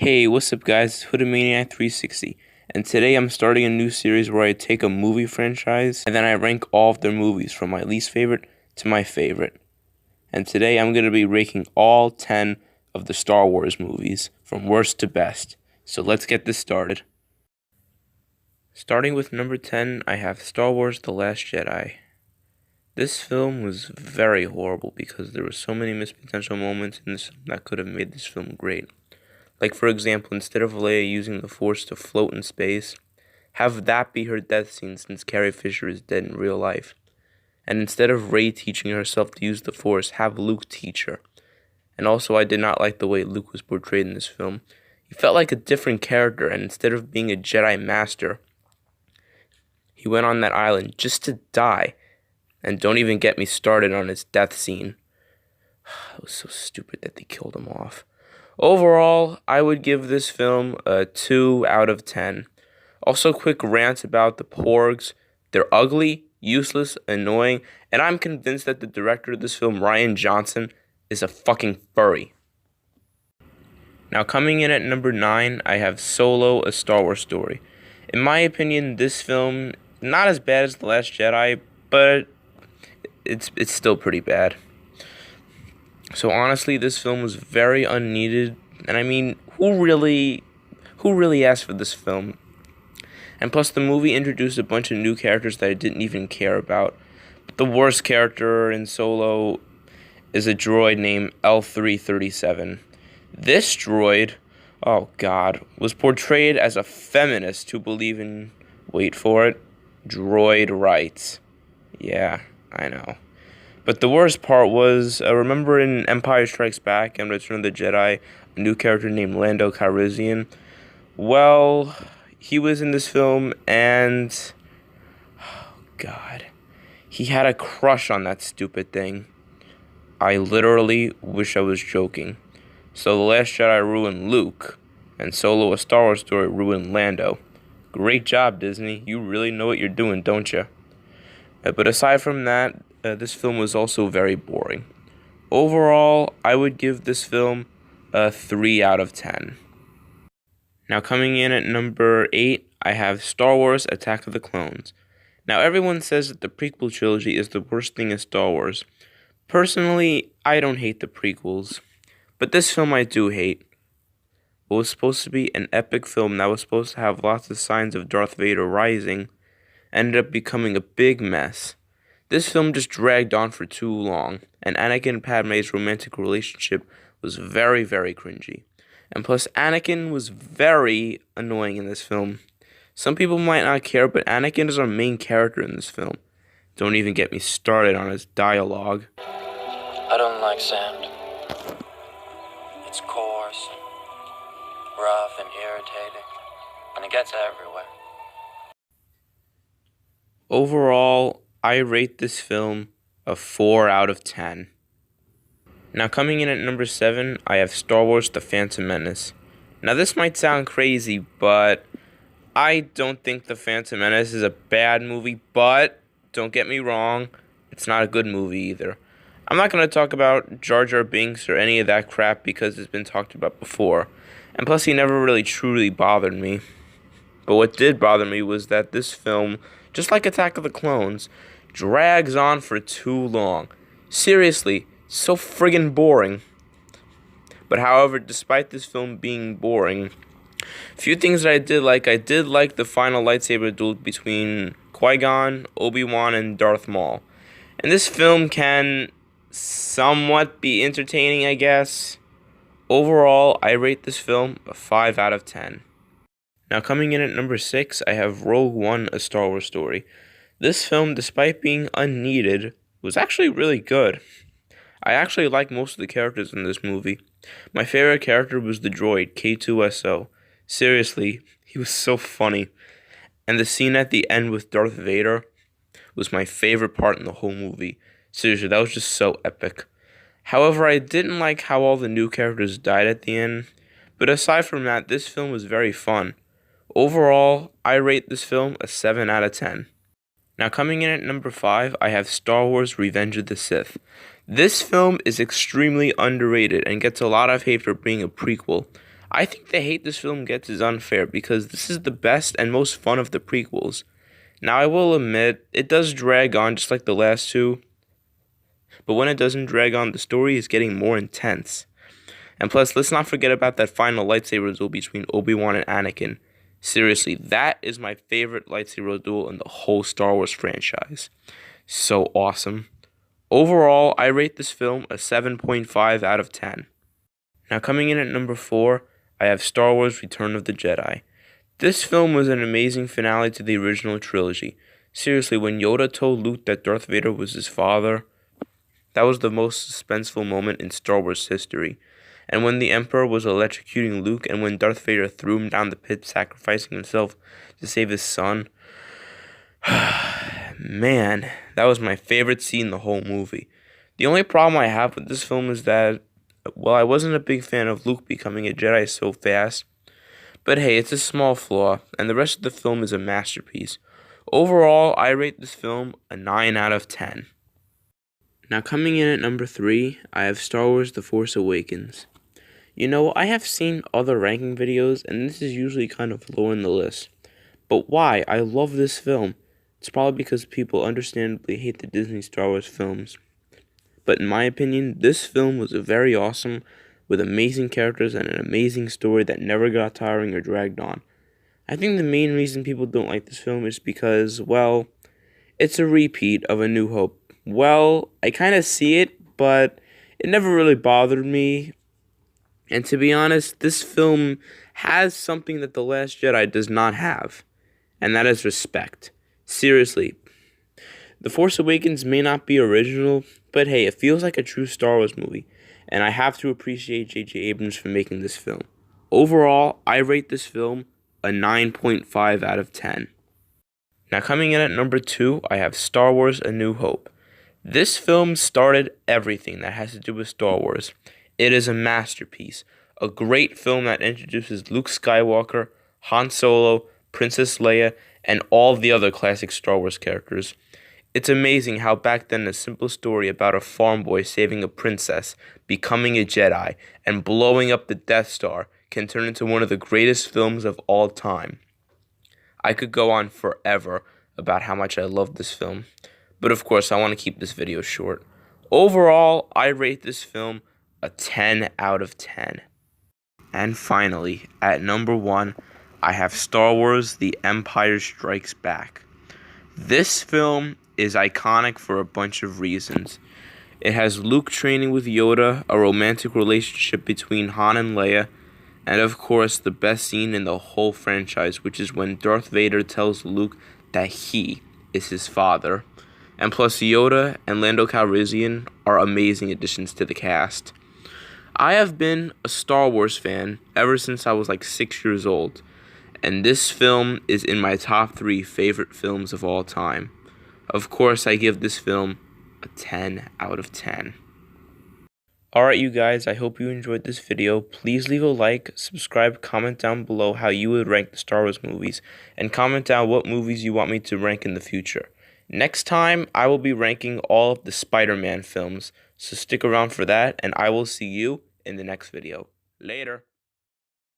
Hey, what's up guys? It's HoodieManiac360, and today I'm starting a new series where I take a movie franchise and then I rank all of their movies from my least favorite to my favorite. And today I'm going to be ranking all 10 of the Star Wars movies from worst to best. So let's get this started. Starting with number 10, I have Star Wars The Last Jedi. This film was very horrible because there were so many missed potential moments in this that could have made this film great. Like, for example, instead of Leia using the Force to float in space, have that be her death scene since Carrie Fisher is dead in real life. And instead of Rey teaching herself to use the Force, have Luke teach her. And also, I did not like the way Luke was portrayed in this film. He felt like a different character, and instead of being a Jedi Master, he went on that island just to die. And don't even get me started on his death scene. It was so stupid that they killed him off. Overall, I would give this film a 2 out of 10. Also, quick rant about the Porgs. They're ugly, useless, annoying, and I'm convinced that the director of this film, Rian Johnson, is a fucking furry. Now, coming in at number 9, I have Solo, A Star Wars Story. In my opinion, this film, not as bad as The Last Jedi, but it's still pretty bad. So honestly, this film was very unneeded, and I mean, who really asked for this film? And plus, the movie introduced a bunch of new characters that I didn't even care about. But the worst character in Solo is a droid named L337. This droid, oh god, was portrayed as a feminist who believed in, wait for it, droid rights. Yeah, I know. But the worst part was, remember in Empire Strikes Back and Return of the Jedi, a new character named Lando Calrissian? Well, he was in this film and, oh god, he had a crush on that stupid thing. I literally wish I was joking. So The Last Jedi ruined Luke, and Solo, A Star Wars Story ruined Lando. Great job, Disney. You really know what you're doing, don't you? But aside from that, this film was also very boring. Overall, I would give this film a 3 out of 10. Now, coming in at number 8, I have Star Wars Attack of the Clones. Now, everyone says that the prequel trilogy is the worst thing in Star Wars. Personally, I don't hate the prequels, but this film I do hate. What was supposed to be an epic film that was supposed to have lots of signs of Darth Vader rising ended up becoming a big mess. This film just dragged on for too long, and Anakin and Padme's romantic relationship was very, very cringy. And plus, Anakin was very annoying in this film. Some people might not care, but Anakin is our main character in this film. Don't even get me started on his dialogue. I don't like sand. It's coarse and rough and irritating, and it gets everywhere. Overall, I rate this film a 4 out of 10. Now, coming in at number 7, I have Star Wars The Phantom Menace. Now, this might sound crazy, but I don't think The Phantom Menace is a bad movie, but don't get me wrong, it's not a good movie either. I'm not going to talk about Jar Jar Binks or any of that crap because it's been talked about before, and plus he never really truly bothered me. But what did bother me was that this film, just like Attack of the Clones, drags on for too long. Seriously, so friggin' boring. But however, despite this film being boring, few things that I did like the final lightsaber duel between Qui-Gon, Obi-Wan, and Darth Maul. And this film can somewhat be entertaining, I guess. Overall, I rate this film a 5 out of 10. Now, coming in at number 6, I have Rogue One, A Star Wars Story. This film, despite being unneeded, was actually really good. I actually like most of the characters in this movie. My favorite character was the droid, K2SO. Seriously, he was so funny. And the scene at the end with Darth Vader was my favorite part in the whole movie. Seriously, that was just so epic. However, I didn't like how all the new characters died at the end. But aside from that, this film was very fun. Overall, I rate this film a 7 out of 10. Now, coming in at number 5, I have Star Wars Revenge of the Sith. This film is extremely underrated and gets a lot of hate for being a prequel. I think the hate this film gets is unfair because this is the best and most fun of the prequels. Now, I will admit, it does drag on just like the last two, but when it doesn't drag on, the story is getting more intense. And plus, let's not forget about that final lightsaber duel between Obi-Wan and Anakin. Seriously, that is my favorite lightsaber duel in the whole Star Wars franchise. So awesome. Overall, I rate this film a 7.5 out of 10. Now, coming in at number 4, I have Star Wars Return of the Jedi. This film was an amazing finale to the original trilogy. Seriously, when Yoda told Luke that Darth Vader was his father, that was the most suspenseful moment in Star Wars history. And when the Emperor was electrocuting Luke and when Darth Vader threw him down the pit, sacrificing himself to save his son, man, that was my favorite scene in the whole movie. The only problem I have with this film is that, well, I wasn't a big fan of Luke becoming a Jedi so fast. But hey, it's a small flaw, and the rest of the film is a masterpiece. Overall, I rate this film a 9 out of 10. Now coming in at number 3, I have Star Wars The Force Awakens. You know, I have seen other ranking videos, and this is usually kind of low in the list. But why? I love this film. It's probably because people understandably hate the Disney Star Wars films. But in my opinion, this film was very awesome, with amazing characters and an amazing story that never got tiring or dragged on. I think the main reason people don't like this film is because, well, it's a repeat of A New Hope. Well, I kind of see it, but it never really bothered me. And to be honest, this film has something that The Last Jedi does not have, and that is respect. Seriously, The Force Awakens may not be original, but hey, it feels like a true Star Wars movie, and I have to appreciate J.J. Abrams for making this film. Overall, I rate this film a 9.5 out of 10. Now coming in at number 2, I have Star Wars A New Hope. This film started everything that has to do with Star Wars. It is a masterpiece, a great film that introduces Luke Skywalker, Han Solo, Princess Leia, and all the other classic Star Wars characters. It's amazing how back then a simple story about a farm boy saving a princess, becoming a Jedi, and blowing up the Death Star can turn into one of the greatest films of all time. I could go on forever about how much I love this film, but of course I want to keep this video short. Overall, I rate this film a 10 out of 10. And finally, at number 1, I have Star Wars The Empire Strikes Back. This film is iconic for a bunch of reasons. It has Luke training with Yoda, a romantic relationship between Han and Leia, and of course the best scene in the whole franchise, which is when Darth Vader tells Luke that he is his father. And plus Yoda and Lando Calrissian are amazing additions to the cast. I have been a Star Wars fan ever since I was like 6 years old, and this film is in my top 3 favorite films of all time. Of course, I give this film a 10 out of 10. Alright you guys, I hope you enjoyed this video. Please leave a like, subscribe, comment down below how you would rank the Star Wars movies, and comment down what movies you want me to rank in the future. Next time, I will be ranking all of the Spider-Man films, so stick around for that, and I will see you in the next video. Later.